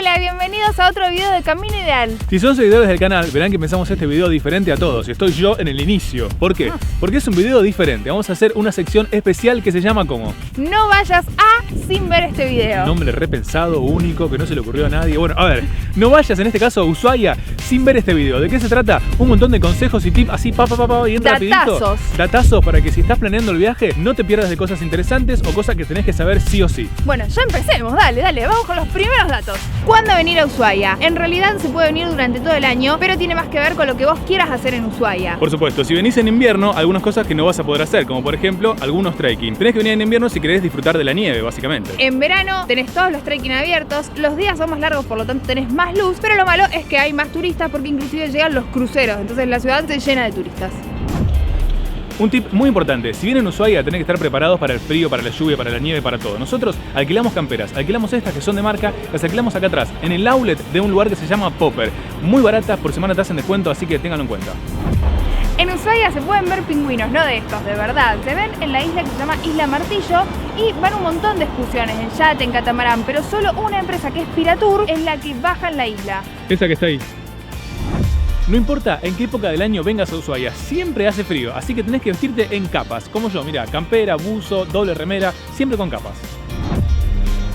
Hola, bienvenidos a otro video de Camino Ideal. Si son seguidores del canal, verán que empezamos este video diferente a todos. Estoy yo en el inicio. ¿Por qué? Porque es un video diferente. Vamos a hacer una sección especial que se llama como No vayas sin ver este video. Nombre repensado, único, que no se le ocurrió a nadie. Bueno, a ver, no vayas en este caso a Ushuaia sin ver este video. ¿De qué se trata? Un montón de consejos y tips así, y entra rapidito. Datazos para que si estás planeando el viaje no te pierdas de cosas interesantes o cosas que tenés que saber sí o sí. Bueno, ya empecemos, dale, vamos con los primeros datos. ¿Cuándo venir a Ushuaia? En realidad se puede venir durante todo el año, pero tiene más que ver con lo que vos quieras hacer en Ushuaia. Por supuesto, si venís en invierno, algunas cosas que no vas a poder hacer, como por ejemplo, algunos trekking. Tenés que venir en invierno si querés disfrutar de la nieve, básicamente. En verano tenés todos los trekking abiertos, los días son más largos, por lo tanto tenés más luz, pero lo malo es que hay más turistas porque inclusive llegan los cruceros, entonces la ciudad se llena de turistas. Un tip muy importante, si vienen a Ushuaia tenés que estar preparados para el frío, para la lluvia, para la nieve, para todo. Nosotros alquilamos camperas, alquilamos estas que son de marca, las alquilamos acá atrás, en el outlet de un lugar que se llama Popper. Muy baratas, por semana te hacen descuento, así que ténganlo en cuenta. En Ushuaia se pueden ver pingüinos, no de estos, de verdad. Se ven en la isla que se llama Isla Martillo y van un montón de excursiones, en yate, en catamarán, pero solo una empresa que es Piratur es la que baja en la isla. Esa que está ahí. No importa en qué época del año vengas a Ushuaia, siempre hace frío, así que tenés que vestirte en capas, como yo, mira, campera, buzo, doble remera, siempre con capas.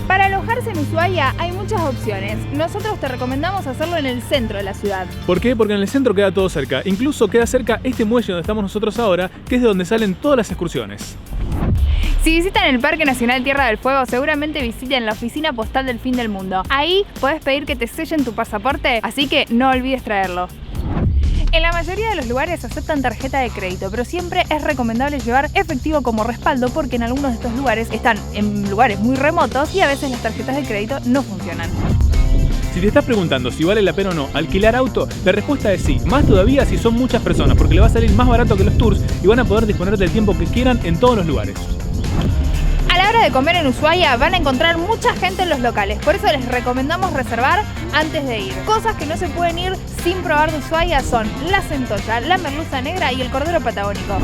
Para alojarse en Ushuaia hay muchas opciones. Nosotros te recomendamos hacerlo en el centro de la ciudad. ¿Por qué? Porque en el centro queda todo cerca, incluso queda cerca este muelle donde estamos nosotros ahora, que es de donde salen todas las excursiones. Si visitan el Parque Nacional Tierra del Fuego, seguramente visiten la oficina postal del fin del mundo. Ahí podés pedir que te sellen tu pasaporte, así que no olvides traerlo. En la mayoría de los lugares aceptan tarjeta de crédito, pero siempre es recomendable llevar efectivo como respaldo porque en algunos de estos lugares están en lugares muy remotos y a veces las tarjetas de crédito no funcionan. Si te estás preguntando si vale la pena o no alquilar auto, la respuesta es sí, más todavía si son muchas personas, porque le va a salir más barato que los tours y van a poder disponer del tiempo que quieran en todos los lugares. A la hora de comer en Ushuaia van a encontrar mucha gente en los locales, por eso les recomendamos reservar antes de ir. Cosas que no se pueden ir sin probar de Ushuaia son la centolla, la merluza negra y el cordero patagónico.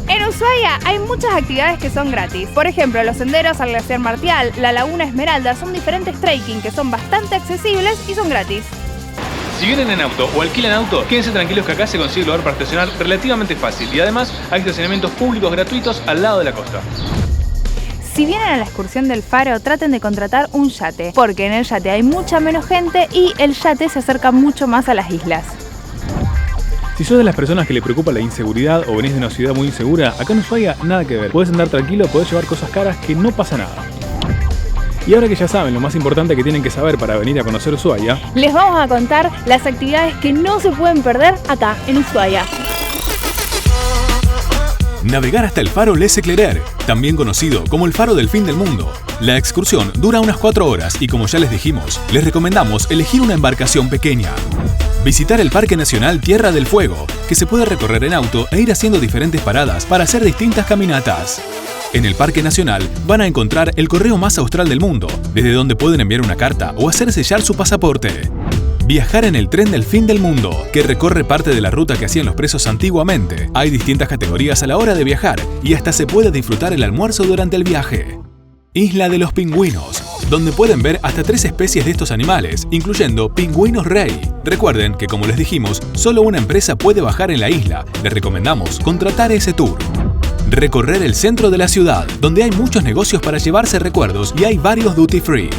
En Ushuaia hay muchas actividades que son gratis. Por ejemplo, los senderos al glaciar Martial, la laguna Esmeralda, son diferentes trekking que son bastante accesibles y son gratis. Si vienen en auto o alquilan auto, quédense tranquilos que acá se consigue lugar para estacionar relativamente fácil y además hay estacionamientos públicos gratuitos al lado de la costa. Si vienen a la excursión del faro, traten de contratar un yate, porque en el yate hay mucha menos gente y el yate se acerca mucho más a las islas. Si sos de las personas que le preocupa la inseguridad o venís de una ciudad muy insegura, acá en Ushuaia nada que ver. Podés andar tranquilo, podés llevar cosas caras que no pasa nada. Y ahora que ya saben lo más importante que tienen que saber para venir a conocer Ushuaia, les vamos a contar las actividades que no se pueden perder acá en Ushuaia. Navegar hasta el faro Les Eclaireurs, también conocido como el faro del fin del mundo. La excursión dura unas 4 horas y como ya les dijimos, les recomendamos elegir una embarcación pequeña. Visitar el Parque Nacional Tierra del Fuego, que se puede recorrer en auto e ir haciendo diferentes paradas para hacer distintas caminatas. En el Parque Nacional van a encontrar el correo más austral del mundo, desde donde pueden enviar una carta o hacer sellar su pasaporte. Viajar en el tren del fin del mundo, que recorre parte de la ruta que hacían los presos antiguamente. Hay distintas categorías a la hora de viajar y hasta se puede disfrutar el almuerzo durante el viaje. Isla de los Pingüinos, donde pueden ver hasta 3 especies de estos animales, incluyendo pingüinos rey. Recuerden que, como les dijimos, solo una empresa puede bajar en la isla. Les recomendamos contratar ese tour. Recorrer el centro de la ciudad, donde hay muchos negocios para llevarse recuerdos y hay varios duty free.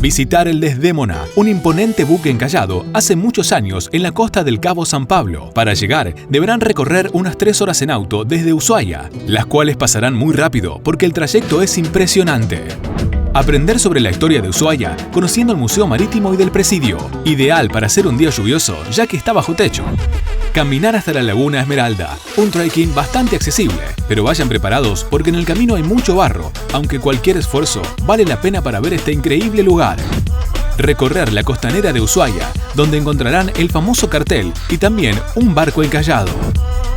Visitar el Desdémona, un imponente buque encallado hace muchos años en la costa del Cabo San Pablo. Para llegar, deberán recorrer unas 3 horas en auto desde Ushuaia, las cuales pasarán muy rápido porque el trayecto es impresionante. Aprender sobre la historia de Ushuaia conociendo el Museo Marítimo y del Presidio, ideal para hacer un día lluvioso ya que está bajo techo. Caminar hasta la laguna Esmeralda, un trekking bastante accesible, pero vayan preparados porque en el camino hay mucho barro, aunque cualquier esfuerzo vale la pena para ver este increíble lugar. Recorrer la costanera de Ushuaia, donde encontrarán el famoso cartel y también un barco encallado.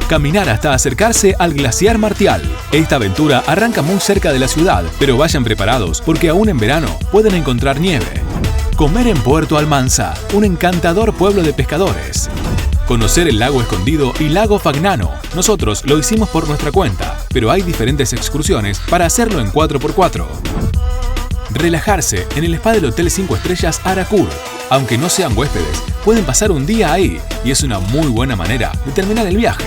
Caminar hasta acercarse al glaciar Martial. Esta aventura arranca muy cerca de la ciudad, pero vayan preparados porque aún en verano pueden encontrar nieve. Comer en Puerto Almanza, un encantador pueblo de pescadores. Conocer el lago Escondido y lago Fagnano. Nosotros lo hicimos por nuestra cuenta, pero hay diferentes excursiones para hacerlo en 4x4. Relajarse en el spa del Hotel 5 Estrellas Aracur. Aunque no sean huéspedes, pueden pasar un día ahí y es una muy buena manera de terminar el viaje.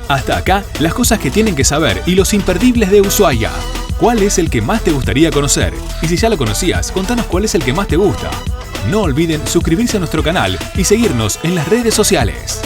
Hasta acá, las cosas que tienen que saber y los imperdibles de Ushuaia. ¿Cuál es el que más te gustaría conocer? Y si ya lo conocías, contanos cuál es el que más te gusta. No olviden suscribirse a nuestro canal y seguirnos en las redes sociales.